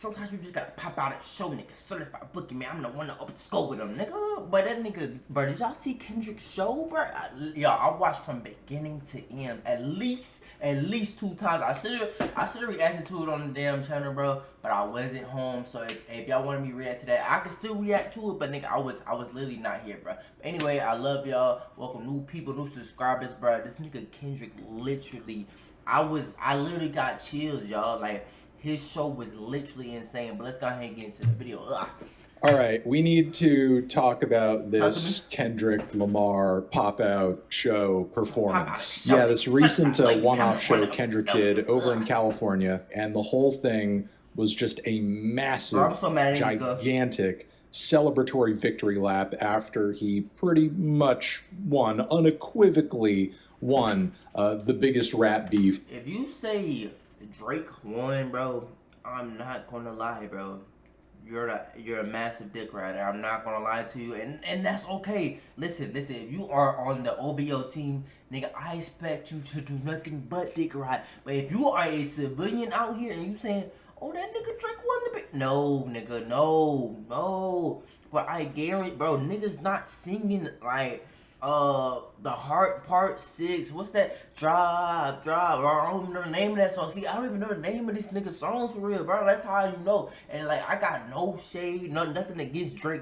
Sometimes you just gotta pop out and show niggas certified bookie, man. I'm the one that opened the scope with them, nigga. But that nigga, bro, did y'all see Kendrick's show, bro? I watched from beginning to end at least 2 times. I should have reacted to it on the damn channel, bro. But I wasn't home, so if y'all wanted me to react to that, I could still react to it. But nigga, I was literally not here, bro. But anyway, I love y'all. Welcome new people, new subscribers, bro. This nigga Kendrick literally, I literally got chills, y'all. Like, his show was literally insane, but let's go ahead and get into the video. All right, we need to talk about this Kendrick Lamar pop-out show performance. Yeah, this recent one-off show Kendrick did over in California, and the whole thing was just a massive, gigantic celebratory victory lap after he pretty much won, unequivocally won, the biggest rap beef. If you say Drake won, bro, I'm not gonna lie, bro. You're a massive dick rider. I'm not gonna lie to you, and that's okay. Listen. If you are on the OBO team, nigga, I expect you to do nothing but dick ride. But if you are a civilian out here and you saying, "Oh, that nigga Drake won the big," no, nigga, no. But I guarantee, bro, niggas not singing like the Heart Part 6. What's that? Drive. Or I don't even know the name of that song. See, I don't even know the name of this nigga songs for real, bro. That's how you know. And like, I got no shade, nothing against Drake.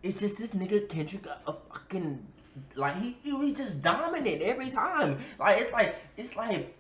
It's just this nigga Kendrick a fucking, like, he just dominant every time. Like, it's like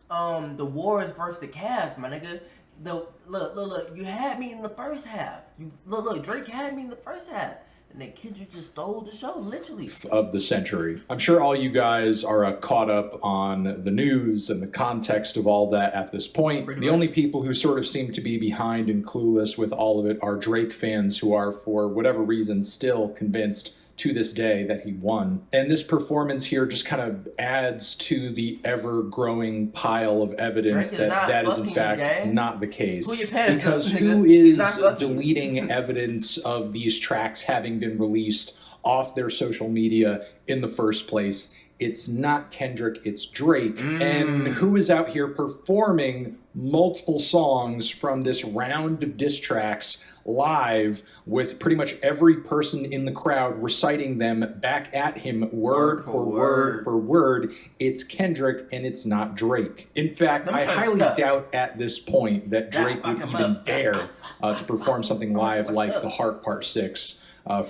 the Warriors versus the Cavs, my nigga. Look, you had me in the first half. Look, Drake had me in the first half. And then Kendrick just stole the show, literally. Of the century. I'm sure all you guys are caught up on the news and the context of all that at this point. The only people who sort of seem to be behind and clueless with all of it are Drake fans who are, for whatever reason, still convinced to this day that he won. And this performance here just kind of adds to the ever-growing pile of evidence that is in fact not the case. Because who is deleting evidence of these tracks having been released off their social media in the first place? It's not Kendrick, it's Drake. And who is out here performing multiple songs from this round of diss tracks live with pretty much every person in the crowd reciting them back at him word for word. It's Kendrick and it's not Drake. In fact, I highly doubt at this point that Drake would even dare to perform something live like the Heart Part 6.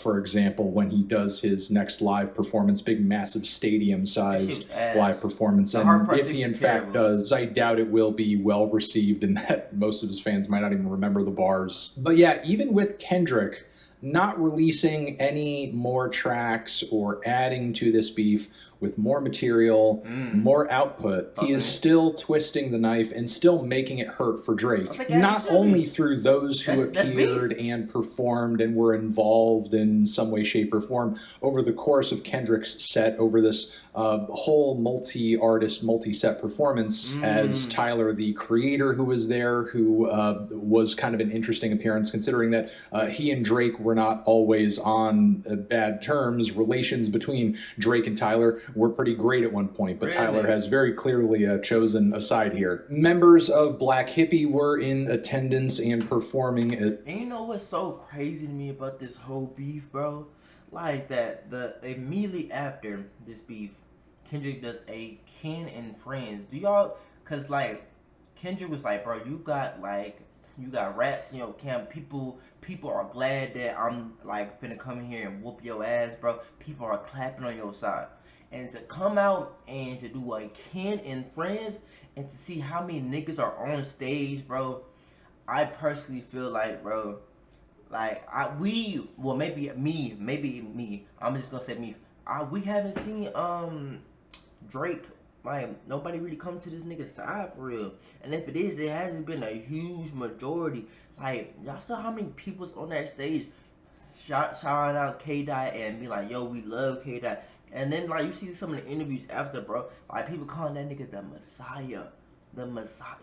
For example, when he does his next live performance, big, massive stadium-sized live performance. And if he in fact does, I doubt it will be well received and that most of his fans might not even remember the bars. But yeah, even with Kendrick not releasing any more tracks or adding to this beef with more material, more output, he is still twisting the knife and still making it hurt for Drake. Not only through those who appeared and performed and were involved in some way, shape, or form over the course of Kendrick's set, over this whole multi-artist, multi-set performance, as Tyler, the creator who was there, who was kind of an interesting appearance considering that he and Drake were not always on bad terms. Relations between Drake and Tyler were pretty great at one point, but Tyler has very clearly chosen a side here. Members of Black Hippie were in attendance and performing it. And you know what's so crazy to me about this whole beef, bro? Like that, immediately after this beef, Kendrick does a Ken and Friends. Do y'all, cause like, Kendrick was like, bro, you got rats in your camp. People are glad that I'm like finna come in here and whoop your ass, bro. People are clapping on your side. And to come out and to do a Ken and Friends and to see how many niggas are on stage, bro, I personally feel like, bro, like maybe me. I'm just gonna say me. We haven't seen Drake. Like, nobody really come to this nigga's side for real. And if it is, it hasn't been a huge majority. Like, y'all saw how many people's on that stage shouting out K-Dot and be like, yo, we love K-Dot. And then, like, you see some of the interviews after, bro. Like, people calling that nigga the Messiah. The Messiah.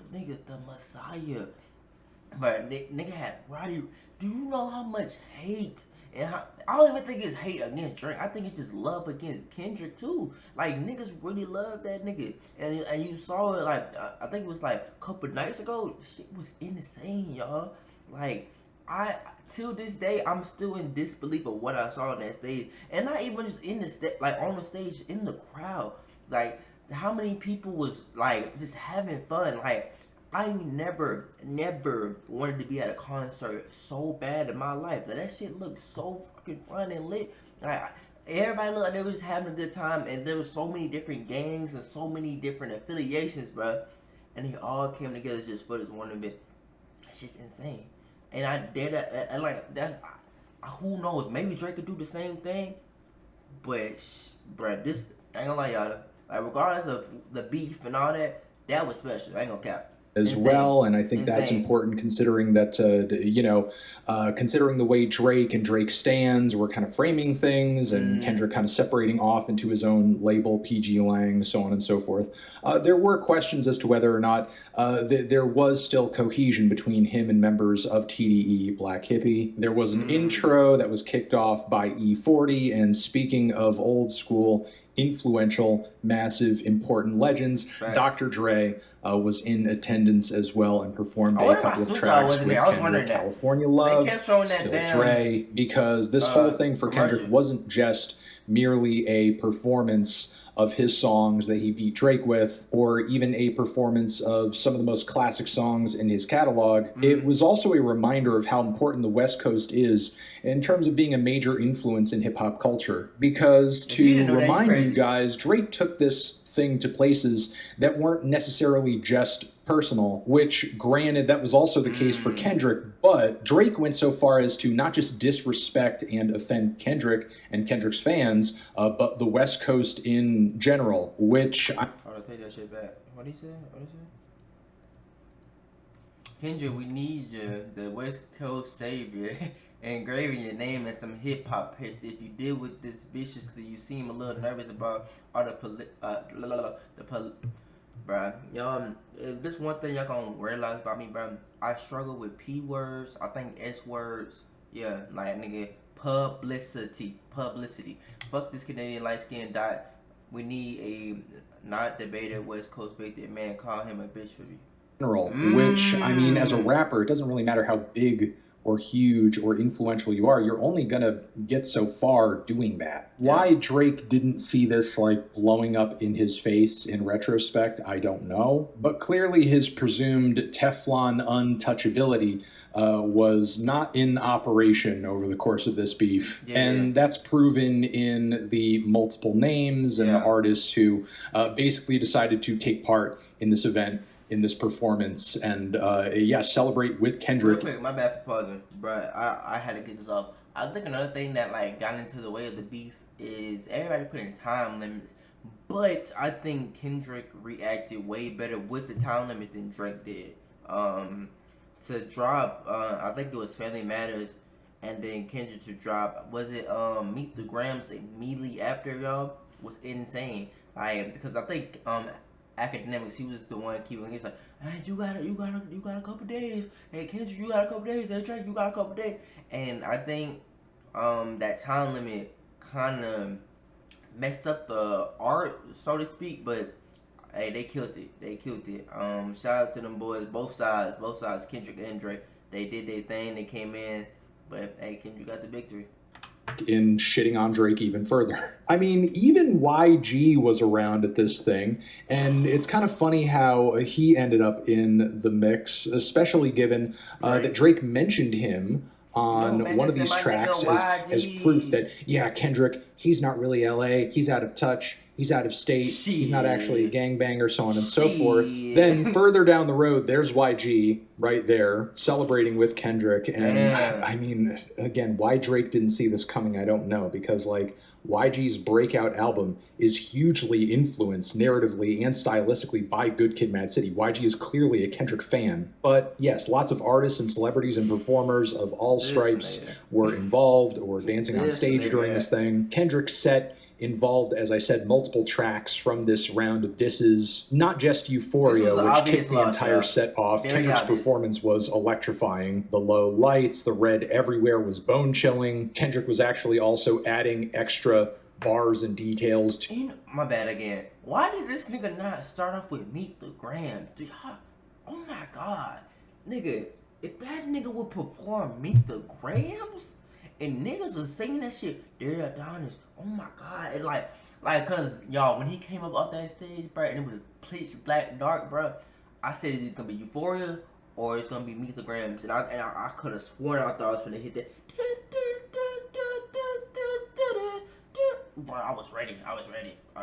But nigga had Roddy. Do you know how much hate? And I don't even think it's hate against Drake. I think it's just love against Kendrick too. Like, niggas really love that nigga. And you saw it, like, I think it was like a couple nights ago. Shit was insane, y'all. Like, I till this day I'm still in disbelief of what I saw on that stage, and not even just in the like on the stage, in the crowd. Like, how many people was like just having fun. Like, I never wanted to be at a concert so bad in my life. Like, that shit looked so fucking fun and lit. Like, everybody looked like they was having a good time, and there was so many different gangs and so many different affiliations, bro. And they all came together just for this one event. It's just insane. And I did that. And like that's who knows? Maybe Drake could do the same thing. But bruh, this I ain't gonna lie, y'all. Like, regardless of the beef and all that, that was special. I ain't gonna cap. As Insane. well, and I think that's important considering that considering the way Drake and Drake stands were kind of framing things, and Kendrick kind of separating off into his own label, PG Lang, so on and so forth. There were questions as to whether or not there was still cohesion between him and members of TDE Black Hippie. There was an intro that was kicked off by E40, and speaking of old school, influential, massive, important legends, Dr. Dre was in attendance as well and performed a couple of tracks with Kendrick. California Love, Still Dre, because this whole thing for Kendrick wasn't just merely a performance of his songs that he beat Drake with, or even a performance of some of the most classic songs in his catalog. It was also a reminder of how important the West Coast is in terms of being a major influence in hip-hop culture. Because, to remind you guys, Drake took this thing to places that weren't necessarily just personal, which, granted, that was also the case for Kendrick, but Drake went so far as to not just disrespect and offend Kendrick and Kendrick's fans, but the West Coast in general, which... Hold on, take that shit back. What'd he say? Kendrick, we need you, the West Coast savior, engraving your name in some hip-hop history. If you deal with this viciously, you seem a little nervous about all bruh, y'all, if this one thing y'all gonna realize about me, bruh, I struggle with P words, I think S words, yeah, like, nigga, publicity. Fuck this Canadian light-skinned dot. We need a not debated West Coast big man, call him a bitch for me. Which, I mean, as a rapper, it doesn't really matter how big or huge or influential you are, you're only gonna get so far doing that. Why Drake didn't see this like blowing up in his face in retrospect, I don't know. But clearly his presumed Teflon untouchability was not in operation over the course of this beef. And that's proven in the multiple names and the artists who basically decided to take part in this event, in this performance, and celebrate with Kendrick. Real quick, my bad for pausing, but I had to get this off. I think another thing that like got into the way of the beef is everybody putting time limits, but I think Kendrick reacted way better with the time limits than Drake did. To drop, I think it was Family Matters, and then Kendrick to drop, was it Meet the Grams immediately after, y'all, was insane. Because I think Academics, he was the one keeping. He's like, hey, you got a couple days. Hey, Kendrick, you got a couple days. Hey, Drake, you got a couple days. And I think that time limit kind of messed up the art, so to speak. But hey, they killed it. Shout out to them boys, both sides, Kendrick and Drake. They did their thing. They came in, but hey, Kendrick got the victory. In shitting on Drake even further. I mean, even YG was around at this thing, and it's kind of funny how he ended up in the mix, especially given that Drake mentioned him on one of these tracks as proof that, yeah, Kendrick, he's not really LA, he's out of touch, he's out of state, he's not actually a gangbanger, so on and so forth. Then further down the road, there's YG right there celebrating with Kendrick. And I mean, again, why Drake didn't see this coming, I don't know, because like YG's breakout album is hugely influenced narratively and stylistically by Good Kid, Mad City. YG is clearly a Kendrick fan. But yes, lots of artists and celebrities and performers of all stripes were involved or dancing on stage during this thing. Kendrick's set involved, as I said, multiple tracks from this round of disses. Not just Euphoria, which kicked the entire set off. Kendrick's performance was electrifying. The low lights, the red everywhere was bone-chilling. Kendrick was actually also adding extra bars and details to... my bad again. Why did this nigga not start off with Meet the Grams? Oh my god. Nigga, if that nigga would perform Meet the Grams and niggas was singing that shit, Dear Adonis, oh my god, and cause y'all, when he came up off that stage, bro, and it was pitch black dark, bro, I said it's gonna be Euphoria or it's gonna be Meet the Grams, and I could have sworn I thought I was gonna hit that. Bro, I was ready.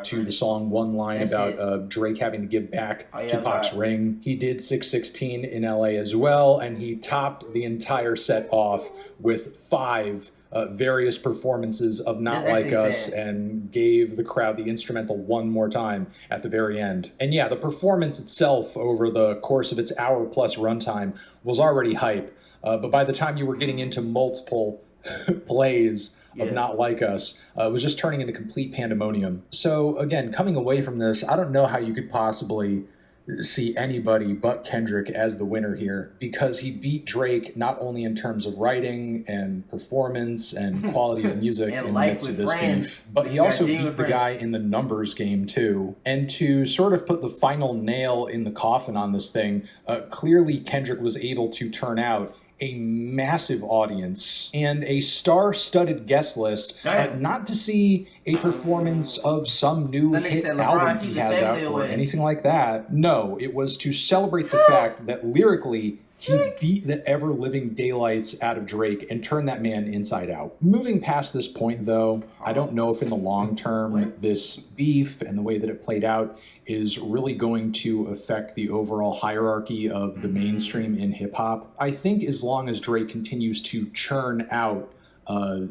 To the song One Line about Drake having to give back Tupac's ring. He did 616 in LA as well, and he topped the entire set off with 5 various performances of Not Like Us and gave the crowd the instrumental one more time at the very end. And yeah, the performance itself over the course of its hour-plus runtime was already hype, but by the time you were getting into multiple plays of Not Like Us, it was just turning into complete pandemonium. So again, coming away from this, I don't know how you could possibly see anybody but Kendrick as the winner here, because he beat Drake not only in terms of writing and performance and quality of music in the midst of this beef, but he also beat the guy in the numbers game too. And to sort of put the final nail in the coffin on this thing, clearly Kendrick was able to turn out a massive audience and a star-studded guest list, not to see a performance of some new hit album he has out or anything like that. No, it was to celebrate the fact that lyrically he beat the ever-living daylights out of Drake and turned that man inside out. Moving past this point, though, I don't know if in the long term this beef and the way that it played out is really going to affect the overall hierarchy of the mainstream in hip-hop. I think as long as Drake continues to churn out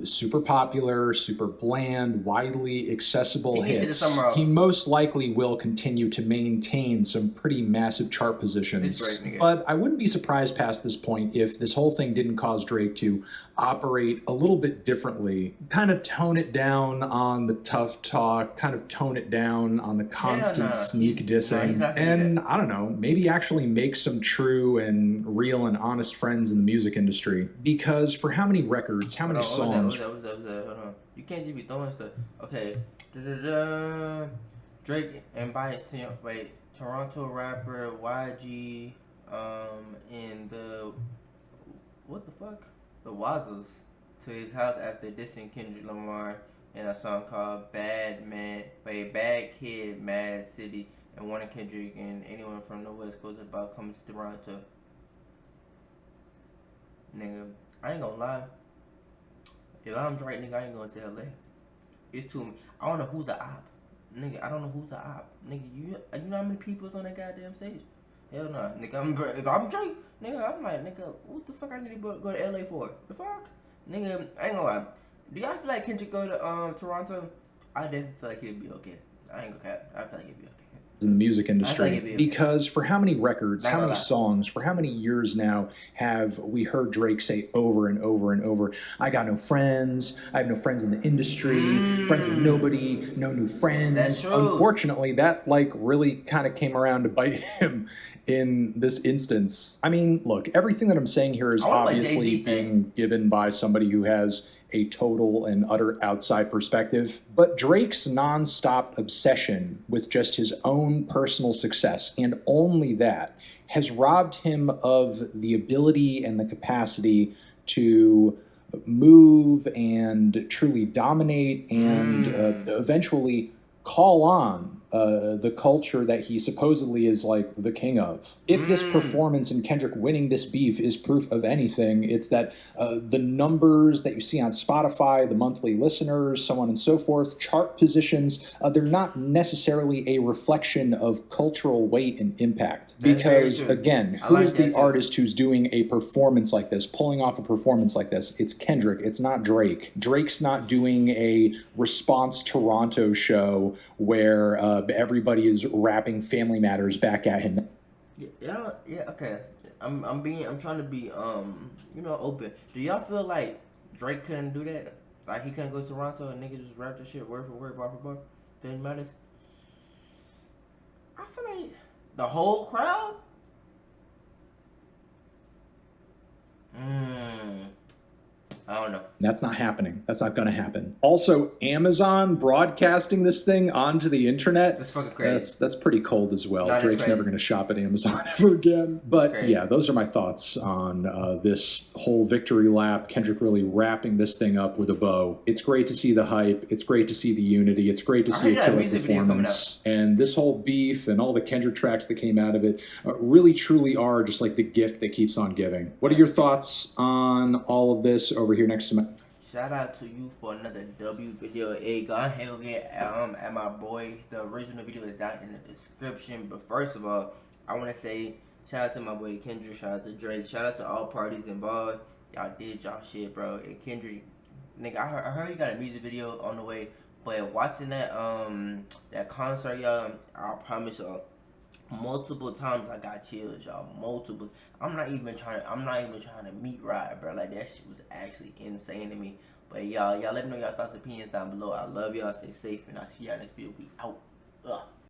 super popular, super bland, widely accessible hits, he most likely will continue to maintain some pretty massive chart positions. But I wouldn't be surprised past this point if this whole thing didn't cause Drake to operate a little bit differently, kind of tone it down on the tough talk, kind of tone it down on the constant sneak dissing, and I don't know, maybe actually make some true and real and honest friends in the music industry. Because for how many records, how many songs? Hold on. You can't just be throwing stuff. Okay. Drake invites Toronto rapper YG in the what the fuck? The Wazzles to his house after dissing Kendrick Lamar in a song called Bad Kid, Mad City, and warning Kendrick and anyone from the West Coast about coming to Toronto. Nigga, I ain't gonna lie. If I'm Drake, nigga, I ain't going to LA. It's too many. I don't know who's a op. Nigga, I don't know who's a op. Nigga, you know how many people's on that goddamn stage? Hell no. Nigga, if I'm Drake, nigga, I'm like, nigga, what the fuck I need to go to LA for? The fuck? Nigga, I ain't gonna lie. Do y'all feel like Kendrick go to Toronto? I definitely feel like he'd be okay. I ain't gonna cap. I feel like he'd be okay. In the music industry, because for how many records, how many songs, for how many years now have we heard Drake say over and over and over, I got no friends, I have no friends in the industry, friends with nobody, no new friends. That's true. Unfortunately, that really kind of came around to bite him in this instance. I mean, look, everything that I'm saying here is obviously being given by somebody who has a total and utter outside perspective, but Drake's non-stop obsession with just his own personal success, and only that, has robbed him of the ability and the capacity to move and truly dominate and eventually call on the culture that he supposedly is like the king of. If this performance and Kendrick winning this beef is proof of anything, it's that the numbers that you see on Spotify, the monthly listeners, so on and so forth, chart positions, they're not necessarily a reflection of cultural weight and impact. Because again, who is the artist who's doing a performance like this, pulling off a performance like this? It's Kendrick, it's not Drake. Drake's not doing a Response Toronto show where everybody is rapping Family Matters back at him. Yeah, okay. I'm trying to be open. Do y'all feel like Drake couldn't do that? Like he couldn't go to Toronto and niggas just rap the shit word for word, bar for bar? Family Matters? I feel like the whole crowd? I don't know. That's not happening. That's not going to happen. Also, Amazon broadcasting this thing onto the internet. That's fucking crazy. That's pretty cold as well. No, Drake's never going to shop at Amazon ever again. But yeah, those are my thoughts on this whole victory lap. Kendrick really wrapping this thing up with a bow. It's great to see the hype. It's great to see the unity. It's great to see a killer performance. And this whole beef and all the Kendrick tracks that came out of it really truly are just like the gift that keeps on giving. What are your thoughts on all of this over here next to me? Shout out to you for another W video. Hey, go ahead and get at my boy. The original video is down in the description. But first of all, I want to say shout out to my boy Kendrick. Shout out to Drake. Shout out to all parties involved. Y'all did y'all shit, bro. And Kendrick, nigga, I heard you got a music video on the way. But watching that that concert, y'all, I promise y'all, multiple times I got chills, y'all. Multiple. I'm not even trying to meet ride, bro. Like, that shit was actually insane to me. But y'all let me know y'all thoughts and opinions down below. I love y'all. Stay safe, and I'll see y'all next video. We out.